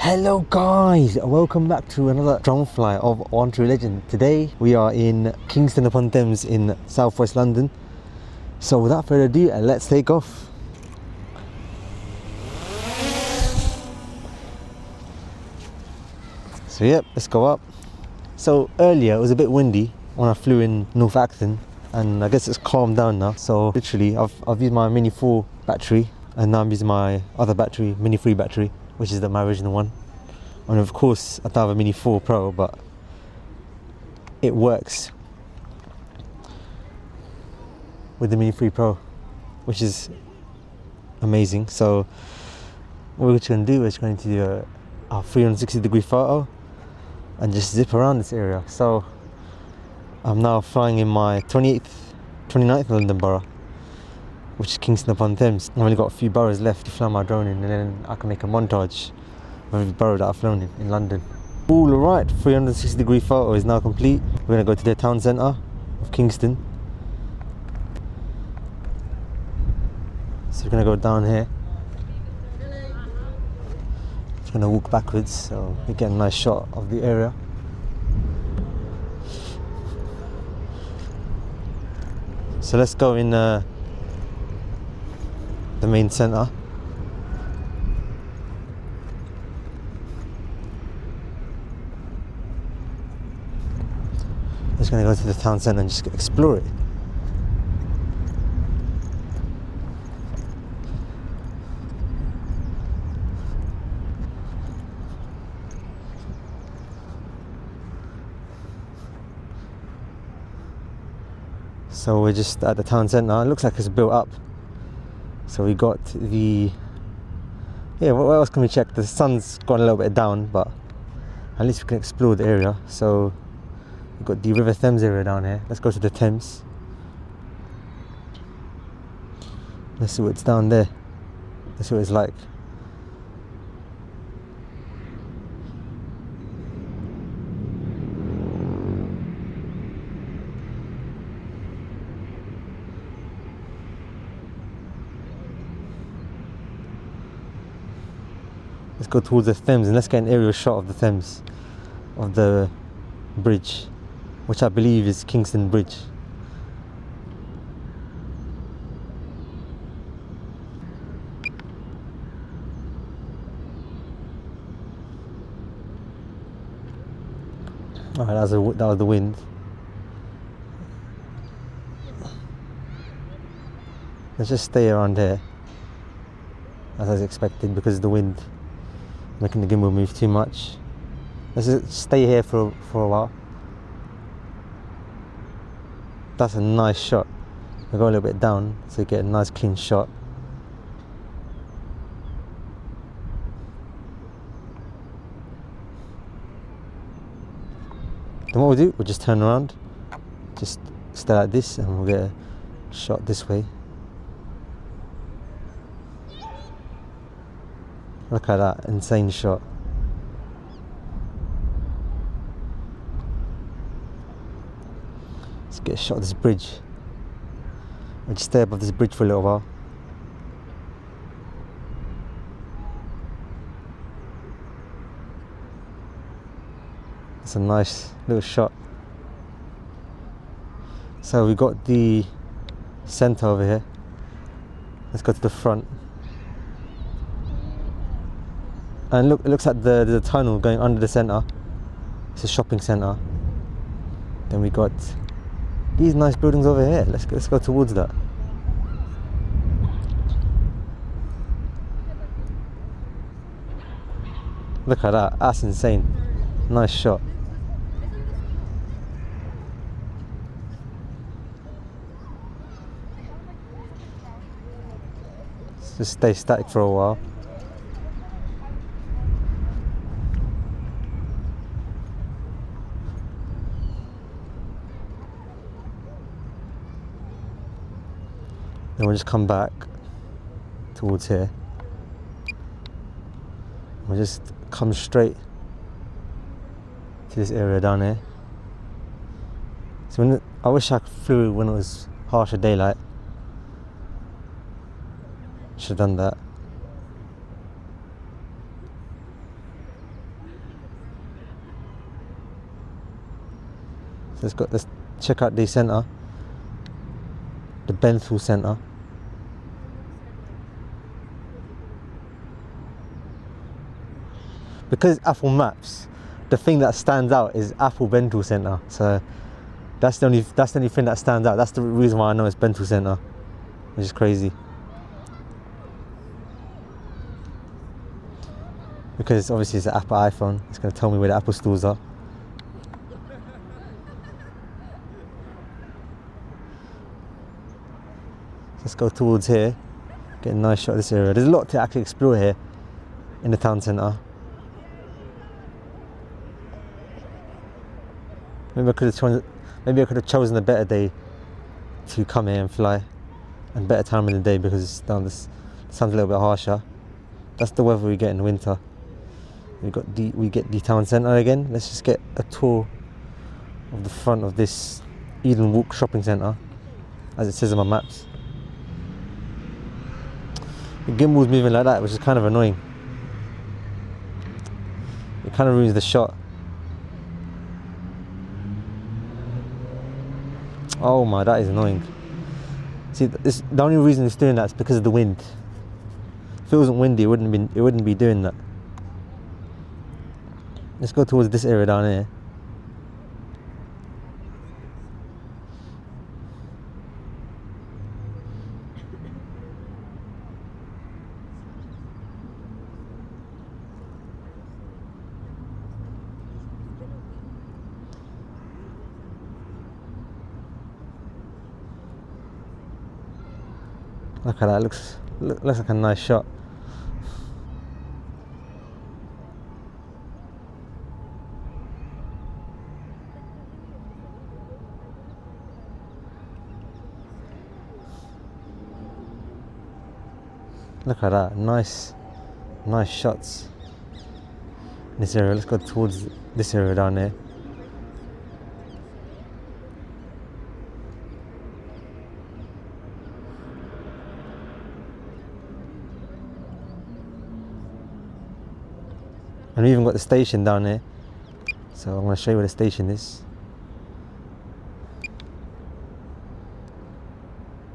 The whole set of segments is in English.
Hello guys, welcome back to another drone fly of Onto Legend. Today we are in Kingston upon Thames in southwest London. So without further ado, let's take off. So yep, let's go up. So earlier it was a bit windy when I flew in North Acton, and I guess it's calmed down now. So literally I've used my Mini 4 battery, and now I'm using my other battery, Mini 3 battery, which is my original one. And of course I don't have a Mini 4 Pro, but it works with the Mini 3 Pro, which is amazing. So what we're going to do is going to do a 360-degree photo and just zip around this area. So I'm now flying in my 29th London borough, which is Kingston upon Thames. I've only got a few boroughs left to fly my drone in, and then I can make a montage of every borough that I've flown in London. Alright, 360-degree photo is now complete. We're going to go to the town centre of Kingston. So we're going to go down here. Just going to walk backwards so we get a nice shot of the area. So let's go in the main centre. Just going to go to the town centre and just explore it. So we're just at the town centre. It looks like it's built up. So we got the... Yeah, what else can we check? The sun's gone a little bit down, but at least we can explore the area. So we've got the River Thames area down here. Let's go to the Thames. Let's see what's down there. Let's see what it's like. Let's go towards the Thames and let's get an aerial shot of the Thames, of the bridge, which I believe is Kingston Bridge. Alright, that was the wind. Let's just stay around here, as I was expecting, because of the wind making the gimbal move too much. Let's just stay here for a while. That's a nice shot. We'll go a little bit down so you get a nice clean shot. Then what we'll do, we'll just turn around, just stay like this, and we'll get a shot this way. Look at that insane shot. Let's get a shot of this bridge. We'll just stay above this bridge for a little while. It's a nice little shot. So we got the centre over here. Let's go to the front. And look, it looks like there's a tunnel going under the centre. It's a shopping centre. Then we got these nice buildings over here. Let's go towards that. Look at that, that's insane. Nice shot. Let's just stay static for a while. Then we'll just come back towards here. We'll just come straight to this area down here. So I wish I flew when it was harsher daylight. Should have done that. Let's check out the centre, the Benthal Centre. Because it's Apple Maps, the thing that stands out is Apple Benthal Centre. So that's the only thing that stands out. That's the reason why I know it's Benthal Centre, which is crazy. Because obviously it's an Apple iPhone, it's going to tell me where the Apple stores are. Let's go towards here, get a nice shot of this area. There's a lot to actually explore here in the town centre. Maybe I could have chosen a better day to come here and fly, and better time in the day, because down this sun's a little bit harsher. That's the weather we get in winter. We get the town centre again. Let's just get a tour of the front of this Eden Walk shopping centre, as it says on my maps. The gimbal's moving like that, which is kind of annoying. It kind of ruins the shot. Oh my, that is annoying. See, the only reason it's doing that is because of the wind. If it wasn't windy, it wouldn't be doing that. Let's go towards this area down here. Look at that, looks like a nice shot. Look at that, nice shots in this area. Let's go towards this area down there. And we even got the station down there, so I'm going to show you where the station is.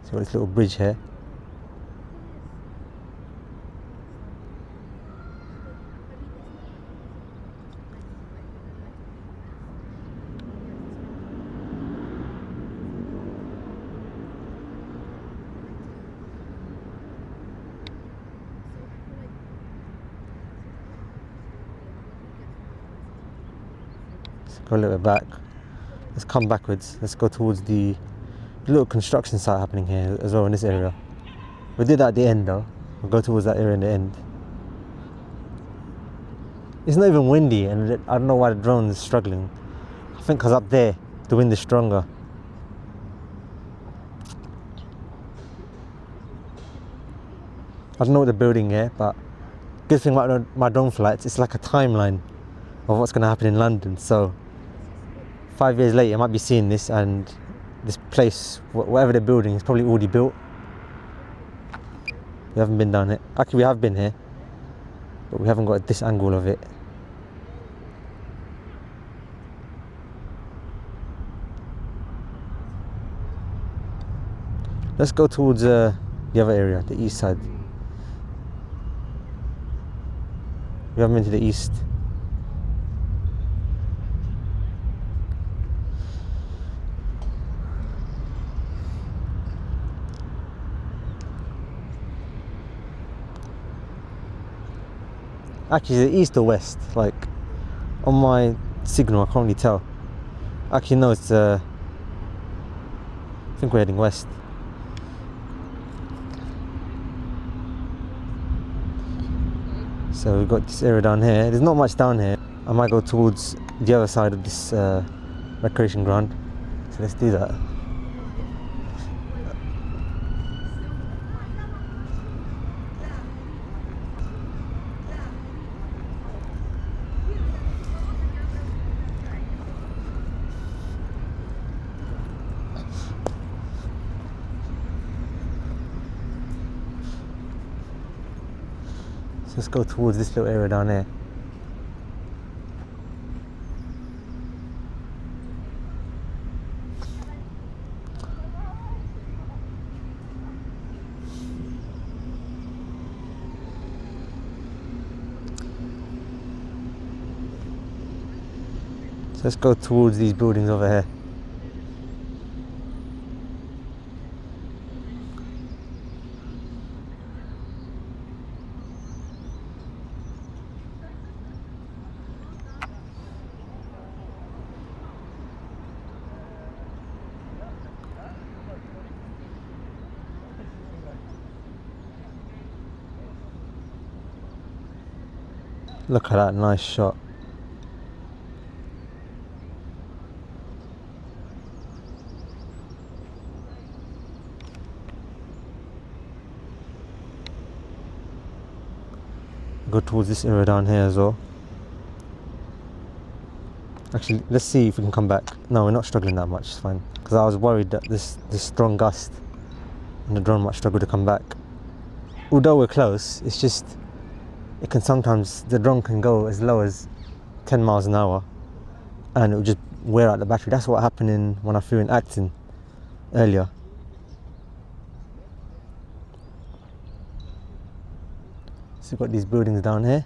So we've got this little bridge here. Go a little bit back. Let's come backwards. Let's go towards the little construction site happening here as well in this area. We did that at the end though. We'll go towards that area in the end. It's not even windy, and I don't know why the drone is struggling. I think because up there the wind is stronger. I don't know what they're building here, but good thing about my drone flights, it's like a timeline of what's going to happen in London. So 5 years later, I might be seeing this, and this place, whatever they're building, is probably already built. We haven't been down here. Actually, we have been here, but we haven't got this angle of it. Let's go towards the other area, the east side. We haven't been to the east. Actually, is it east or west? Like, on my signal, I can't really tell. Actually, no, it's I think we're heading west. So we've got this area down here. There's not much down here. I might go towards the other side of this recreation ground. So let's do that. Let's go towards this little area down here. So let's go towards these buildings over here. Look at that nice shot. Go towards this area down here as well. Actually, let's see if we can come back. No, we're not struggling that much, it's fine. Because I was worried that this strong gust and the drone might struggle to come back. Although we're close, it's just, it can sometimes, the drone can go as low as 10 miles an hour and it will just wear out the battery. That's what happened when I flew in Acton earlier. So we've got these buildings down here.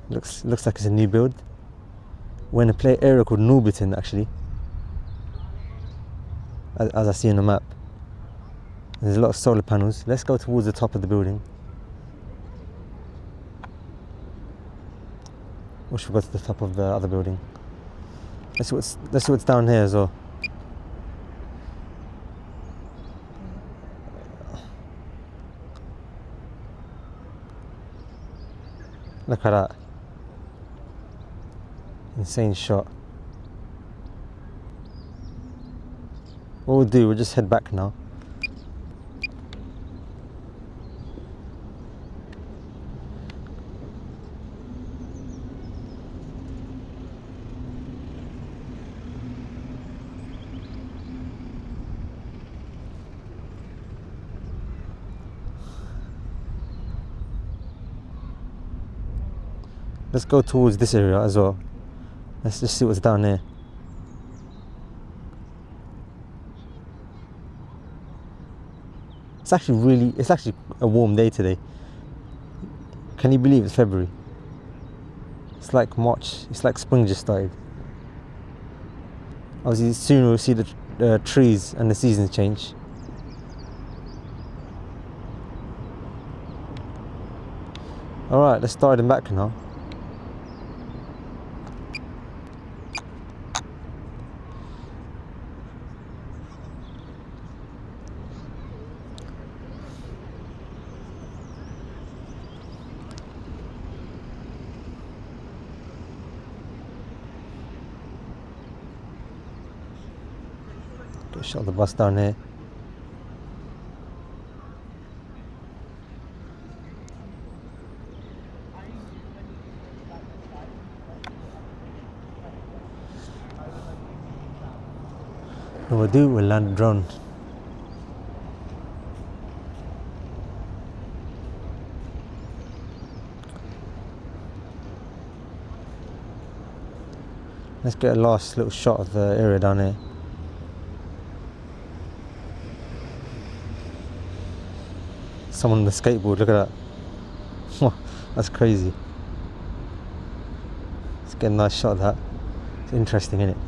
Looks like it's a new build. We're in a area called Norbiton actually, as I see on the map. There's a lot of solar panels. Let's go towards the top of the building. Or should we go to the top of the other building? Let's see what's down here as well. Look at that. Insane shot. What we'll do, we'll just head back now. Let's go towards this area as well. Let's just see what's down there. It's actually a warm day today. Can you believe it's February? It's like March, it's like spring just started. Obviously soon we'll see the trees and the seasons change. Alright, let's start them back now. Get a shot of the bus down here. What we'll land the drone. Let's get a last little shot of the area down here. Someone on the skateboard, look at that. That's crazy. Let's get a nice shot of that. It's interesting, isn't it?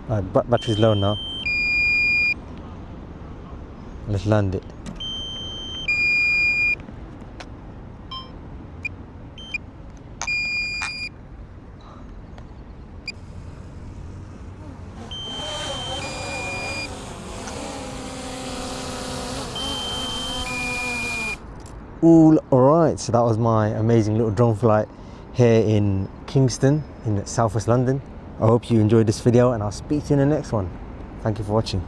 Alright, battery's low now. Let's land it. Alright, so that was my amazing little drone flight here in Kingston in southwest London. I hope you enjoyed this video and I'll speak to you in the next one. Thank you for watching.